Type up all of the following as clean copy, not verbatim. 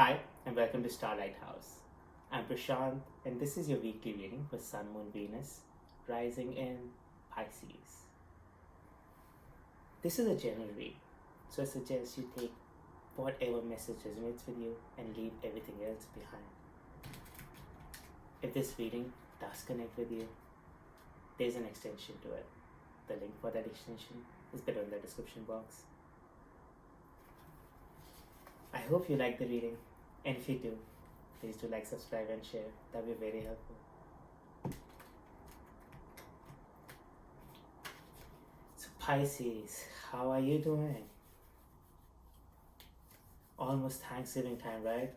Hi, and welcome to Star Lighthouse. I'm Prashant, and this is your weekly reading for Sun, Moon, Venus, rising in Pisces. This is a general read, so I suggest you take whatever message resonates with you and leave everything else behind. If this reading does connect with you, there's an extension to it. The link for that extension is below in the description box. I hope you like the reading, and if you do, please do like, subscribe, and share. That would be very helpful. So Pisces, how are you doing? Almost Thanksgiving time, right?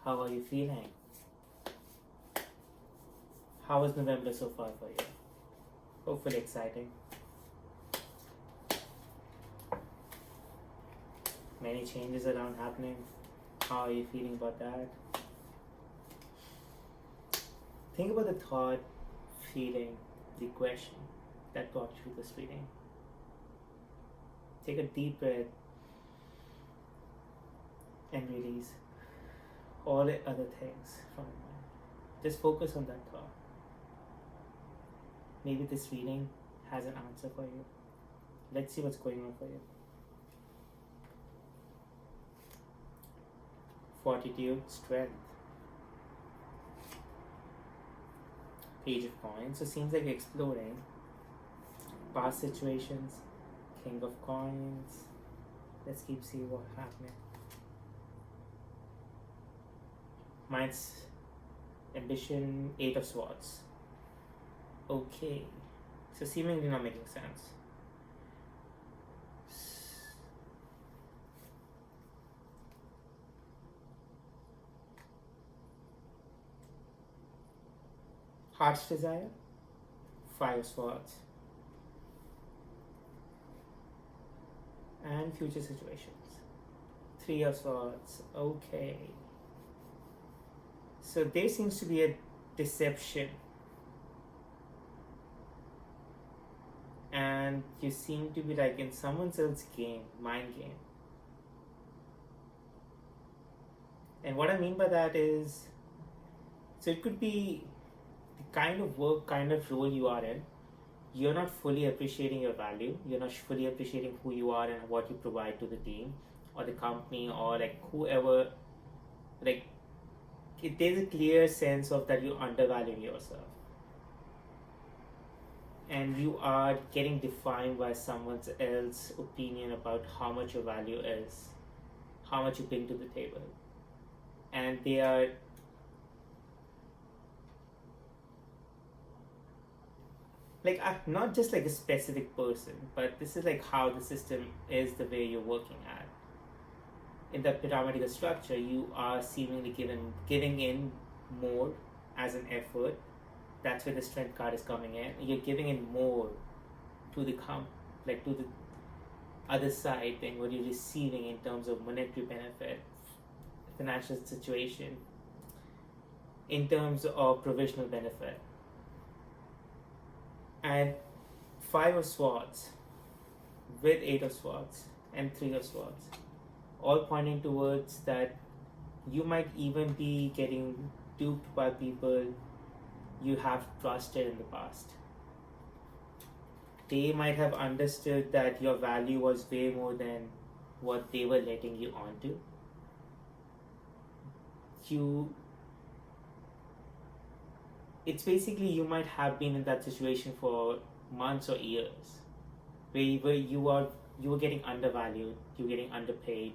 How are you feeling? How was November so far for you? Hopefully exciting. Many changes around happening. How are you feeling about that? Think about the thought, feeling, the question that got you this reading. Take a deep breath and release all the other things from your mind. Just focus on that thought. Maybe this reading has an answer for you. Let's see what's going on for you. Fortitude, strength. Page of Coins. So it seems like you're exploring past situations. King of Coins. Let's keep seeing what's happening. Mine's ambition, Eight of Swords. Okay. So seemingly not making sense. Heart's Desire, Five of Swords, and Future Situations, Three of Swords. Okay. So there seems to be a deception, and you seem to be like in someone else's game, mind game. And what I mean by that is, so it could be the kind of work, kind of role you are in. You're not fully appreciating your value. You're not fully appreciating who you are and what you provide to the team or the company or like whoever. Like, there's a clear sense of that you're undervaluing yourself. And you are getting defined by someone else's opinion about how much your value is, how much you bring to the table. And they are like not just like a specific person, but this is like how the system is, the way you're working at. In the pyramidal structure, you are seemingly giving in more as an effort. That's where the strength card is coming in. You're giving in more to the to the other side than what you're receiving in terms of monetary benefit, financial situation, in terms of provisional benefit. And Five of Swords with Eight of Swords and Three of Swords, all pointing towards that you might even be getting duped by people you have trusted in the past. They might have understood that your value was way more than what they were letting you onto. It's basically you might have been in that situation for months or years where you were getting undervalued, you were getting underpaid,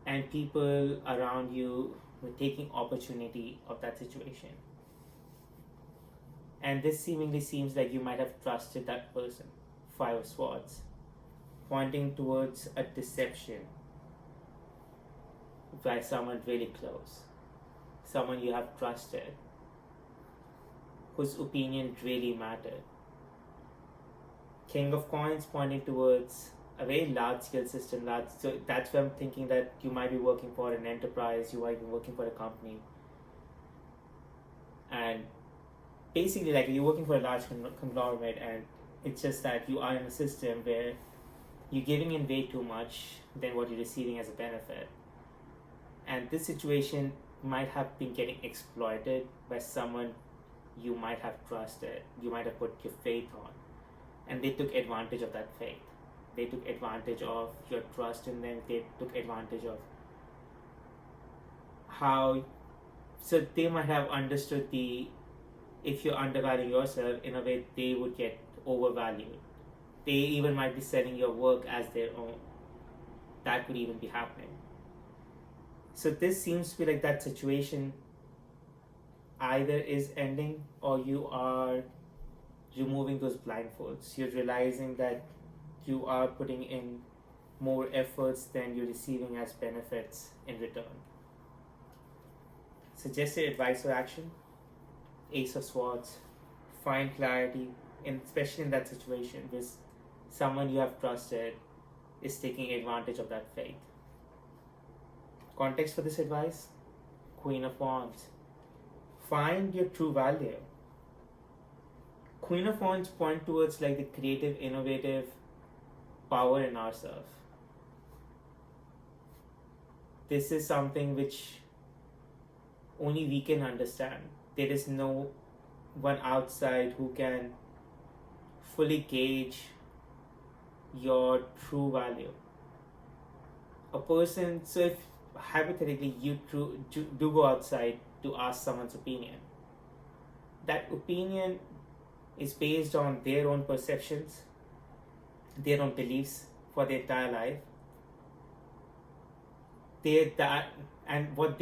and people around you were taking opportunity of that situation. And this seemingly seems like you might have trusted that person. Five of Swords, pointing towards a deception by someone really close, someone you have trusted, whose opinion really mattered. King of Coins pointing towards a very large scale system. So that's where I'm thinking that you might be working for an enterprise, you might be working for a company, and basically like you're working for a large conglomerate, and it's just that you are in a system where You're giving in way too much than what you're receiving as a benefit. And this situation might have been getting exploited by someone you might have trusted, you might have put your faith on, and they took advantage of that faith. They took advantage of your trust in them. They took advantage of how, so they might have understood if you're undervaluing yourself, in a way they would get overvalued. They even might be selling your work as their own. That could even be happening. So this seems to be like that situation either is ending, or you are removing those blindfolds. You're realizing that you are putting in more efforts than you're receiving as benefits in return. Suggested advice or action: Ace of Swords. Find clarity, especially in that situation where someone you have trusted is taking advantage of that faith. Context for this advice: Queen of Wands. Find your true value. Queen of Wands point towards like the creative, innovative power in ourselves. This is something which only we can understand. There is no one outside who can fully gauge your true value. A person, so if hypothetically you do go outside to ask someone's opinion, that opinion is based on their own perceptions, their own beliefs for their entire life. And what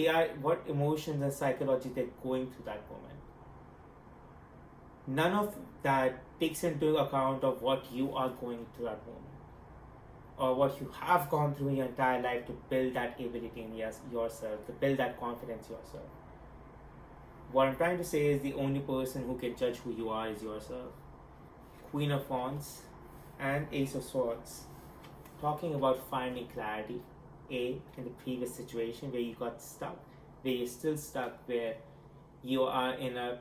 emotions and psychology they're going through that moment. None of that takes into account of what you are going through that moment, or what you have gone through your entire life to build that ability in yourself, to build that confidence yourself. What I'm trying to say is the only person who can judge who you are is yourself. Queen of Wands and Ace of Swords, talking about finding clarity. In the previous situation where you got stuck, where you're still stuck, where you are in a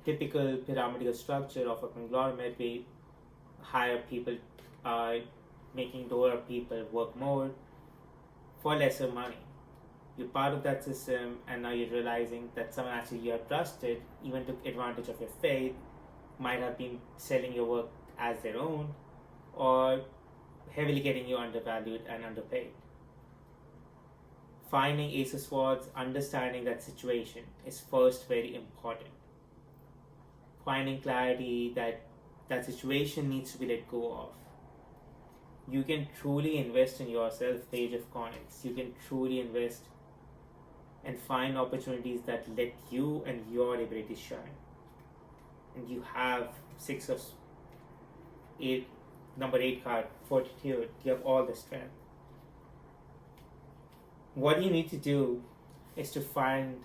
typical pyramidal structure of a conglomerate where higher people are making lower people work more for lesser money. You're part of that system, and now you're realizing that someone actually you have trusted even took advantage of your faith, might have been selling your work as their own, or heavily getting you undervalued and underpaid. Finding Ace of Swords, understanding that situation is first very important. Finding clarity that situation needs to be let go of. You can truly invest in yourself, Page of Coins. You can truly invest and find opportunities that let you and your abilities shine. And you have number 8 card, Fortitude. You have all the strength. What you need to do is to find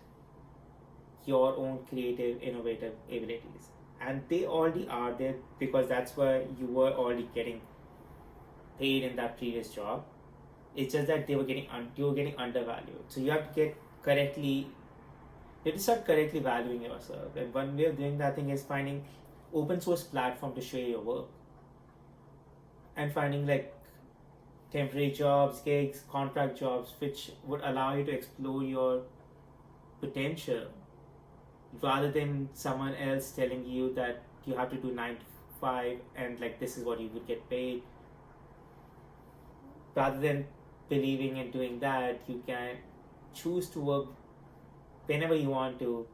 your own creative, innovative abilities. And they already are there, because that's where you were already getting paid in that previous job. It's just that you were getting undervalued. So you have to start correctly valuing yourself. And one way of doing that thing is finding open source platform to share your work. And finding like temporary jobs, gigs, contract jobs, which would allow you to explore your potential, rather than someone else telling you that you have to do 9 to 5 and like this is what you would get paid. Rather than believing and doing that, you can choose to work whenever you want to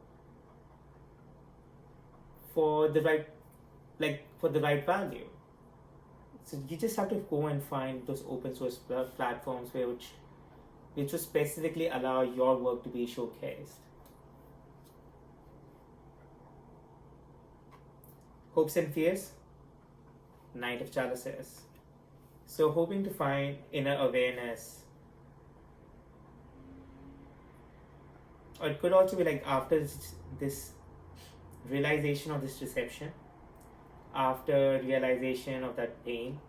for the right value. So you just have to go and find those open source platforms which will specifically allow your work to be showcased. Hopes and fears, Knight of Chalices. So hoping to find inner awareness. Or it could also be like after this realization of this deception, after realization of that pain,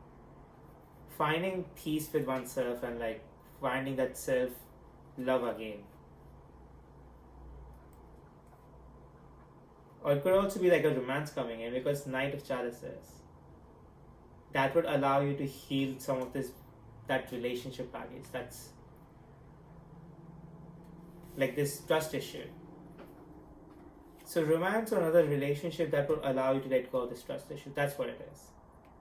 finding peace with oneself and like finding that self-love again. Or it could also be like a romance coming in, because Knight of Chalices. that would allow you to heal some of that relationship baggage. That's like this trust issue. So romance or another relationship that will allow you to let go of this trust issue. That's what it is.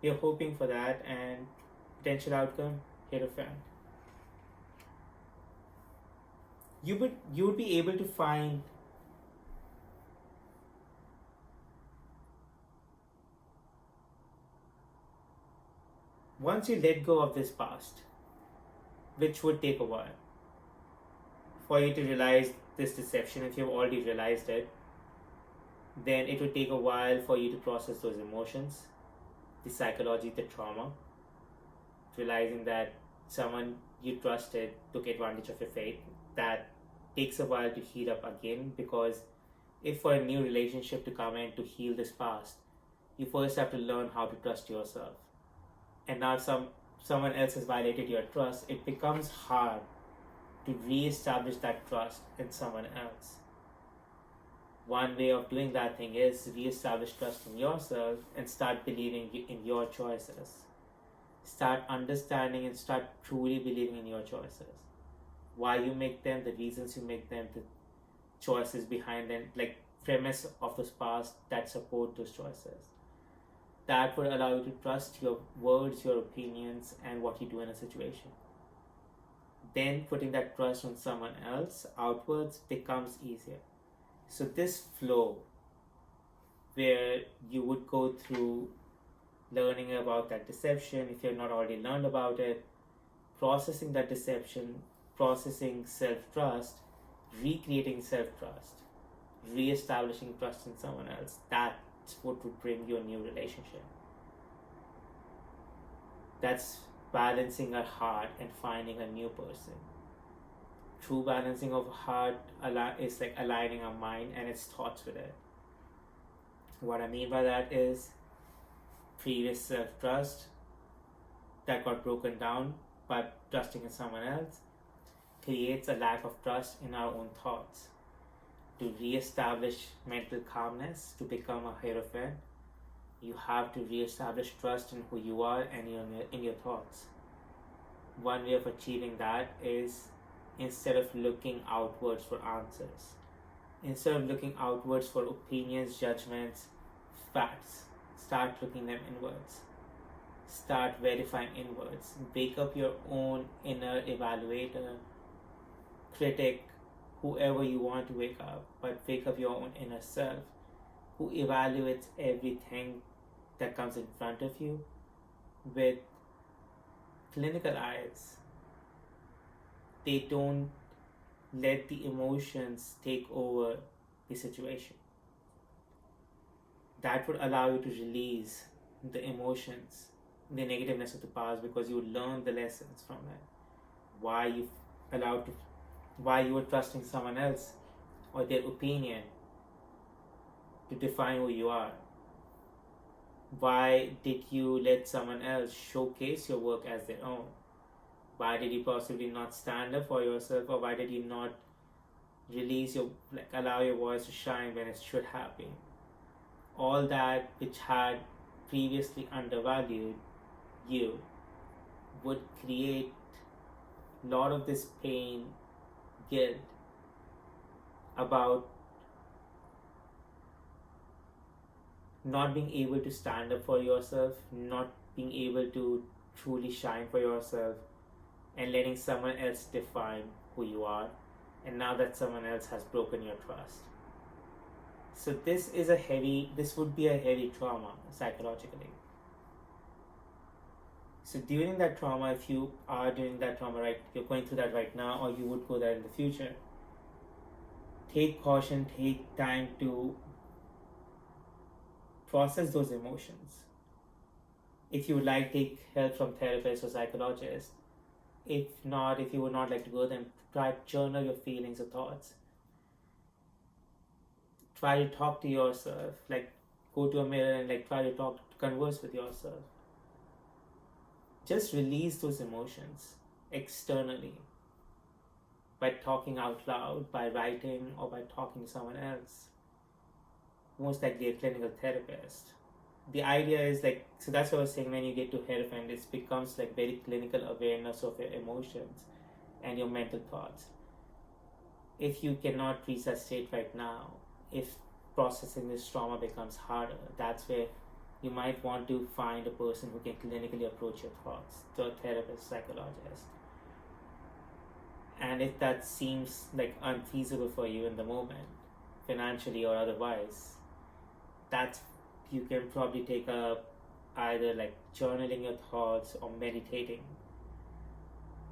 You're hoping for that, and potential outcome, Hierophant. You would be able to find once you let go of this past, which would take a while for you to realize this deception. If you've already realized it, then it would take a while for you to process those emotions, the psychology, the trauma, realizing that someone you trusted took advantage of your faith. That takes a while to heal up again, because if for a new relationship to come in to heal this past, you first have to learn how to trust yourself. And now someone else has violated your trust, it becomes hard to re-establish that trust in someone else. One way of doing that thing is re-establish trust in yourself and start believing in your choices. Start understanding and start truly believing in your choices. Why you make them, the reasons you make them, the choices behind them, like premise of this past that support those choices. That would allow you to trust your words, your opinions, and what you do in a situation. Then putting that trust on someone else outwards becomes easier. So this flow where you would go through learning about that deception, if you've not already learned about it, processing that deception, processing self-trust, recreating self-trust, re-establishing trust in someone else, that's what would bring you a new relationship. That's balancing our heart and finding a new person. True balancing of heart is like aligning our mind and its thoughts with it. What I mean by that is previous self-trust that got broken down by trusting in someone else creates a lack of trust in our own thoughts. To re-establish mental calmness, to become a hierophant, you have to re-establish trust in who you are and in your thoughts. One way of achieving that is, instead of looking outwards for answers, instead of looking outwards for opinions, judgments, facts, start looking them inwards. Start verifying inwards. Wake up your own inner evaluator, critic, whoever you want to wake up, but wake up your own inner self who evaluates everything that comes in front of you with clinical eyes. They don't let the emotions take over the situation. That would allow you to release the emotions, the negativeness of the past, because you learn the lessons from it. Why you were trusting someone else or their opinion to define who you are. Why did you let someone else showcase your work as their own? Why did you possibly not stand up for yourself, or why did you not allow your voice to shine when it should have been? All that which had previously undervalued you would create a lot of this pain, guilt about not being able to stand up for yourself, not being able to truly shine for yourself, and letting someone else define who you are. And now that someone else has broken your trust. So this would be a heavy trauma psychologically. So during that trauma, if you are doing that trauma you're going through that right now, or you would go there in the future, take caution, take time to process those emotions. If you would like, take help from therapists or psychologists. If not, if you would not like to go, then try to journal your feelings or thoughts. Try to talk to yourself, go to a mirror and try to converse with yourself. Just release those emotions externally by talking out loud, by writing, or by talking to someone else. Most likely a clinical therapist, the idea is like, so that's what I was saying, when you get to Hierophant, it becomes like very clinical awareness of your emotions and your mental thoughts. If you cannot reach that state right now, if processing this trauma becomes harder, that's where you might want to find a person who can clinically approach your thoughts, to a therapist, psychologist. And if that seems like unfeasible for you in the moment, financially or otherwise, that's, you can probably take up either like journaling your thoughts or meditating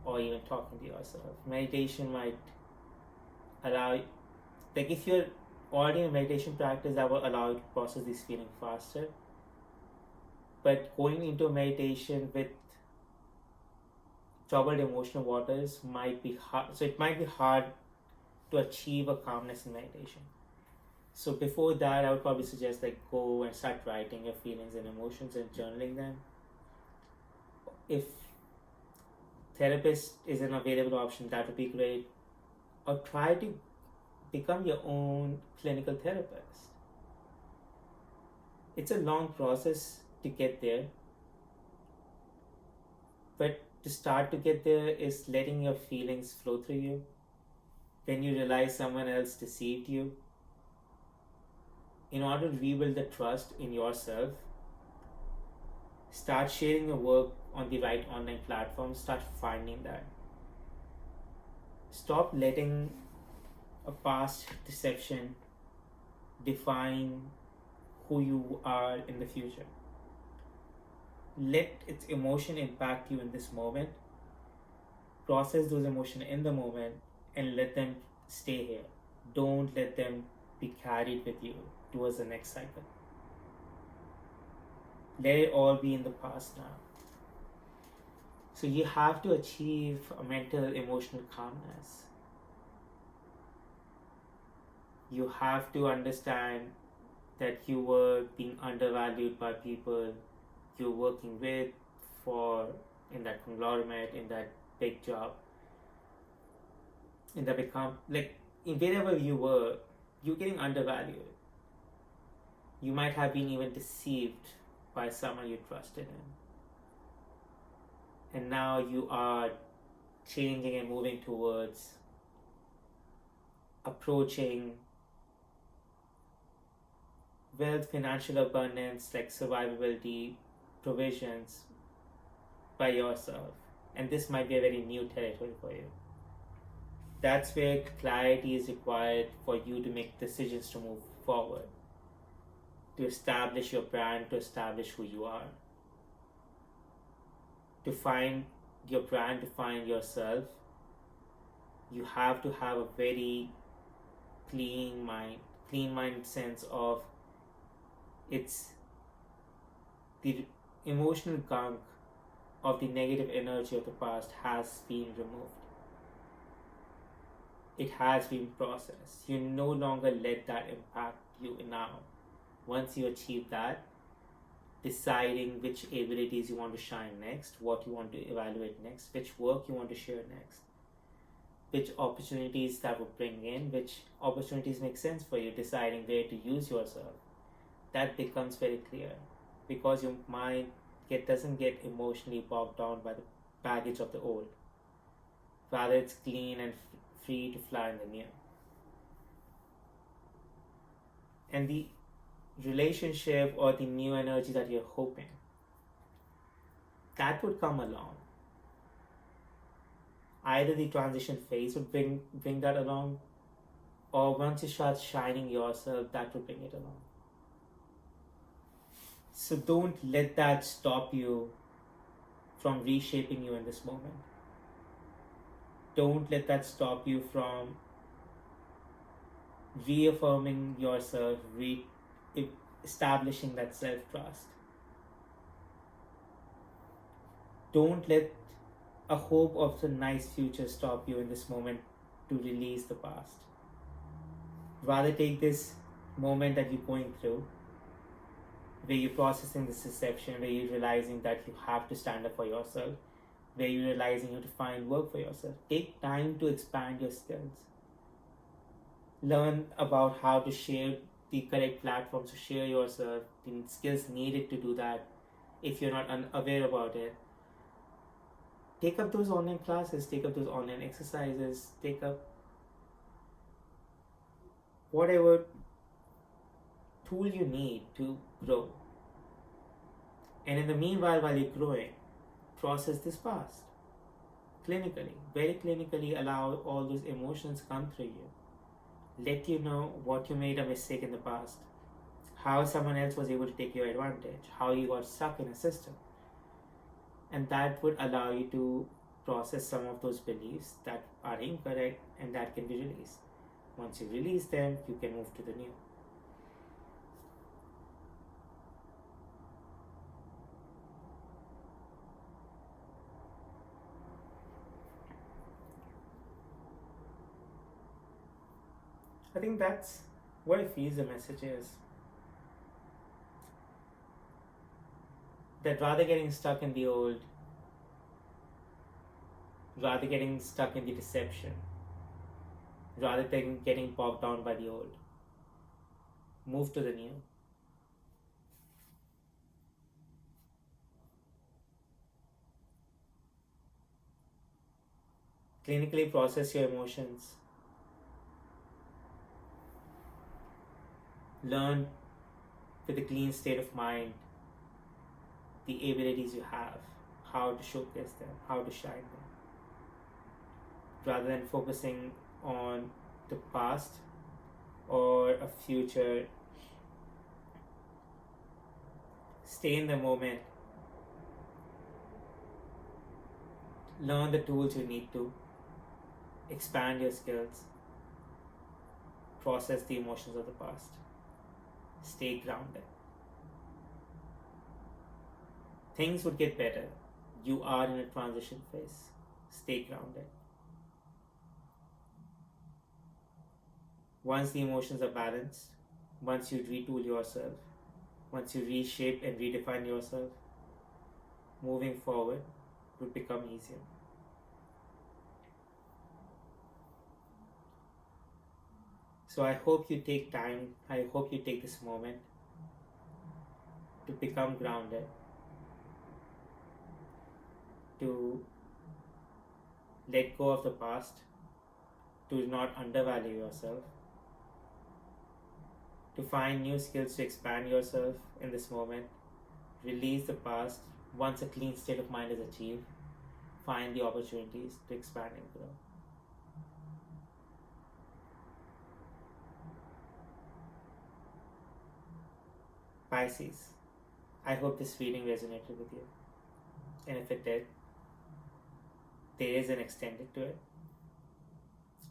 or even talking to yourself. Meditation might allow, like if you're already in meditation practice, that will allow you to process these feelings faster. But going into a meditation with troubled emotional waters might be hard. So it might be hard to achieve a calmness in meditation. So before that, I would probably suggest like go and start writing your feelings and emotions and journaling them. If therapist is an available option, that would be great. Or try to become your own clinical therapist. It's a long process to get there, but to start to get there is letting your feelings flow through you. When you realize someone else deceived you, in order to rebuild the trust in yourself, start sharing your work on the right online platforms. Start finding that. Stop letting a past deception define who you are in the future. Let its emotion impact you in this moment. Process those emotions in the moment and let them stay here. Don't let them be carried with you towards the next cycle. Let it all be in the past now. So you have to achieve a mental, emotional calmness. You have to understand that you were being undervalued by people you're working with, for in that conglomerate, in that big job, in the big like in wherever you were, you're getting undervalued. You might have been even deceived by someone you trusted in. And now you are changing and moving towards approaching wealth, financial abundance, like survivability, provisions by yourself. And this might be a very new territory for you. That's where clarity is required for you to make decisions to move forward, to establish your brand, to establish who you are, to find your brand, to find yourself. You have to have a very clean mind sense of it's the emotional gunk of the negative energy of the past has been removed. It has been processed. You no longer let that impact you now. Once you achieve that, deciding which abilities you want to shine next, what you want to evaluate next, which work you want to share next, which opportunities that would bring in, which opportunities make sense for you, deciding where to use yourself, that becomes very clear, because your mind doesn't get emotionally bogged down by the baggage of the old. Rather, it's clean and free to fly in the new. And the relationship or the new energy that you're hoping, that would come along. Either the transition phase would bring that along, or once you start shining yourself, that would bring it along. So don't let that stop you from reshaping you in this moment. Don't let that stop you from reaffirming yourself, establishing that self-trust. Don't let a hope of a nice future stop you in this moment to release the past. Rather, take this moment that you're going through, where you're processing this deception, where you're realizing that you have to stand up for yourself, where you're realizing you have to find work for yourself. Take time to expand your skills. Learn about how to share the correct platforms to share yourself, the skills needed to do that. If you're not unaware about it, take up those online classes, take up those online exercises, take up whatever tool you need to grow. And in the meanwhile, while you're growing, process this past clinically, very clinically. Allow all those emotions come through you. Let you know what you made a mistake in the past, how someone else was able to take your advantage, how you got stuck in a system. And that would allow you to process some of those beliefs that are incorrect, and that can be released. Once you release them, you can move to the new. I think that's what I feel the message is. That rather getting stuck in the old, rather getting stuck in the deception, rather than getting bogged down by the old, move to the new. Clinically process your emotions. Learn with a clean state of mind the abilities you have, how to showcase them, how to shine them. Rather than focusing on the past or a future, stay in the moment. Learn the tools you need to, expand your skills, process the emotions of the past. Stay grounded. Things would get better. You are in a transition phase. Stay grounded. Once the emotions are balanced, once you retool yourself, once you reshape and redefine yourself, moving forward would become easier. So I hope you take time, I hope you take this moment to become grounded, to let go of the past, to not undervalue yourself, to find new skills to expand yourself in this moment, release the past. Once a clean state of mind is achieved, find the opportunities to expand and grow. Pisces, I hope this reading resonated with you. And if it did, there is an extended to it.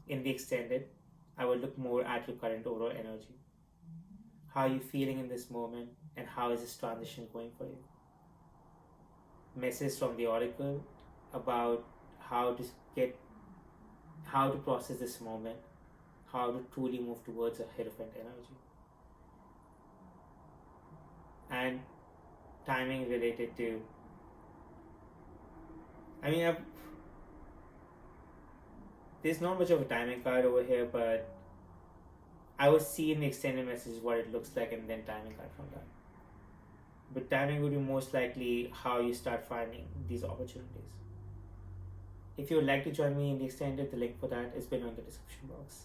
In the extended, I will look more at your current overall energy. How are you feeling in this moment, and how is this transition going for you? Message from the oracle about how to process this moment, how to truly move towards a Hierophant energy. And timing related to, there's not much of a timing card over here, but I would see in the extended message what it looks like, and then timing card from that. But timing would be most likely how you start finding these opportunities. If you would like to join me in the extended, the link for that is below in the description box.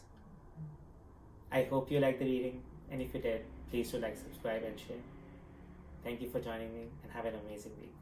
I hope you liked the reading, and if you did, please do like, subscribe, and share. Thank you for joining me, and have an amazing week.